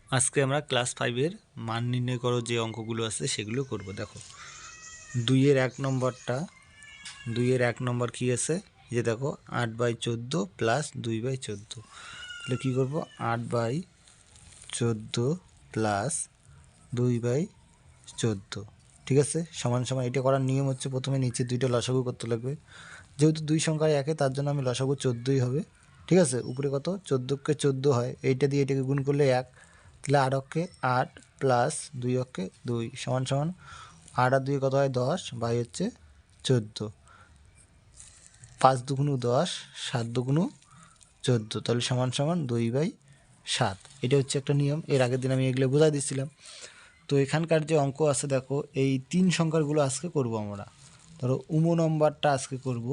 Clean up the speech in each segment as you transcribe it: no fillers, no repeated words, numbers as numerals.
আজকে আমরা ক্লাস 5-এর মান নির্ণয় করো যে অঙ্কগুলো আছে সেগুলো করব। দেখো 2-এর 1 নম্বর কি আছে, যে দেখো 8/14 প্লাস 2/14। তাহলে কী করবো, 8/14 প্লাস 2/14, ঠিক আছে, সমান সমান। এটা করার নিয়ম হচ্ছে প্রথমে নিচে দুইটা লসাগু করতে লাগবে। যেহেতু দুই সংখ্যায় একে, তার জন্য আমি লসাগু 14ই হবে, ঠিক আছে। উপরে কত, 14কে 14 হয়, এইটা দিয়ে এটাকে গুণ করলে 1, তাহলে 8 অক্ষে 8 প্লাস 2 অক্ষে 2 সমান সমান 8 আর 2 কত হয় 10, বাই হচ্ছে 14, 5 দুগুণ 10, 7 দুগুণ 14, তাহলে সমান সমান 2/7। এটা হচ্ছে একটা নিয়ম, এর আগের দিন আমি এগুলো বোঝাই দিচ্ছিলাম। তো এখানকার যে অঙ্ক আছে দেখো, এই 3 সংখ্যারগুলো আজকে করব আমরা। ধরো উমো নম্বরটা আজকে করব।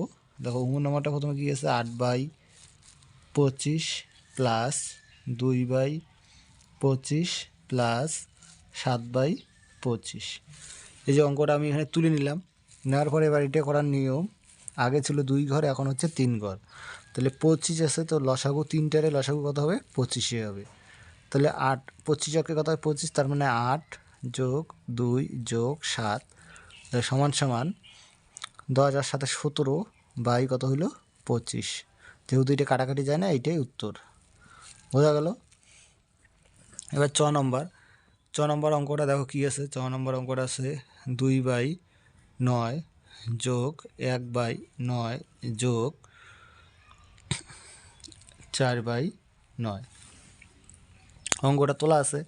দেখো উমো নম্বরটা প্রথমে কী আছে, 8/25 প্লাস 2/25 প্লাস 7/25। এই যে অঙ্কটা আমি এখানে তুলে নিলাম, নেওয়ার পরে এবার এটা করার নিয়ম, আগে ছিল 2 ঘর, এখন হচ্ছে 3 ঘর। তাহলে 25 আছে, তো লসাগু 3টারে লসাগু কত হবে, 25 হবে। তাহলে 8, 25 অক্ষে কত হয় 25, তার মানে 8 যোগ 2 যোগ 7 সমান সমান 10 আর 7 17 বাই কত হইল 25। যেহেতু এটা কাটাকাটি যায় না, এইটাই উত্তর। বোঝা গেল। এবার চ নম্বর অঙ্কটা দেখো কী আছে। চ নম্বর অঙ্কটা আছে 2/9 যোগ 1/9 যোগ 4/9। অঙ্কটা তোলা আছে।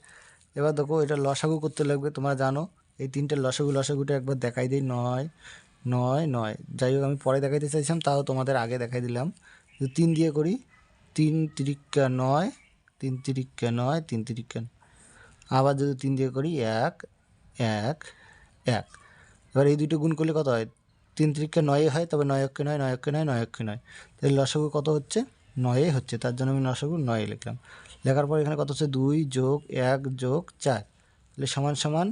এবার দেখো এটা লসাগু করতে লাগবে, তোমরা জানো এই তিনটে লসাগুটা একবার দেখাই দিই। 9 9 9, যাই হোক আমি পরে দেখাইতে চাইছিলাম, তাও তোমাদের আগে দেখাই দিলাম। 3 দিয়ে করি, 3 তিরিকা 9, 3 তিরিকা 9, 3 তিরিকা, আবার যদি 3 দিয়ে করি 1 1 1। এবার এই দুটো গুণ করলে কত হয়, 3 তিরিকা 9 হয়, তবে 9 অক্ষে 9 9 অক্ষে 9 9 অক্ষে 9, তাহলে লসাগু কত হচ্ছে 9 হচ্ছে, তার জন্য আমি লসাগু 9 লিখলাম। লেখার পর এখানে কত হচ্ছে 2 যোগ 1 যোগ 4, তাহলে সমান সমান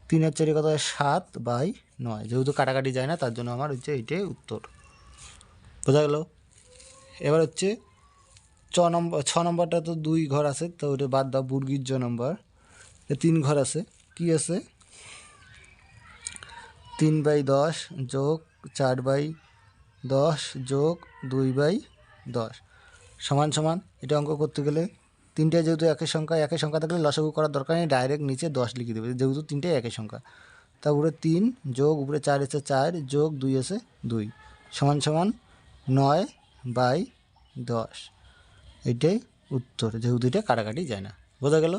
3 আর 4 কত হয় 7/9। যেহেতু কাটাকাটি যায় না, তার জন্য আমার হচ্ছে এইটাই উত্তর। বোঝা গেল। এবার হচ্ছে 6 নম্বরটা তো 2 ঘর আছে, তো ওটা বাদ দাও, বুর্গির নম্বর 3 ঘর আছে। কি আছে, 3/10 যোগ 4/10 যোগ 2/10 সমান সমান। এটা অঙ্ক করতে গেলে তিনটে যেহেতু একই সংখ্যা থাকলে লসাগু করার দরকার নেই, ডাইরেক্ট নিচে 10 লিখে দেবে, যেহেতু তিনটে একই সংখ্যা। তারপরে 3 যোগ উপরে 4 এসে 4 যোগ 2 এসে 2 সমান সমান 9/10। এইটাই উত্তর, যেহেতু এটা কাটাকাটি যায় না। বোঝা গেল।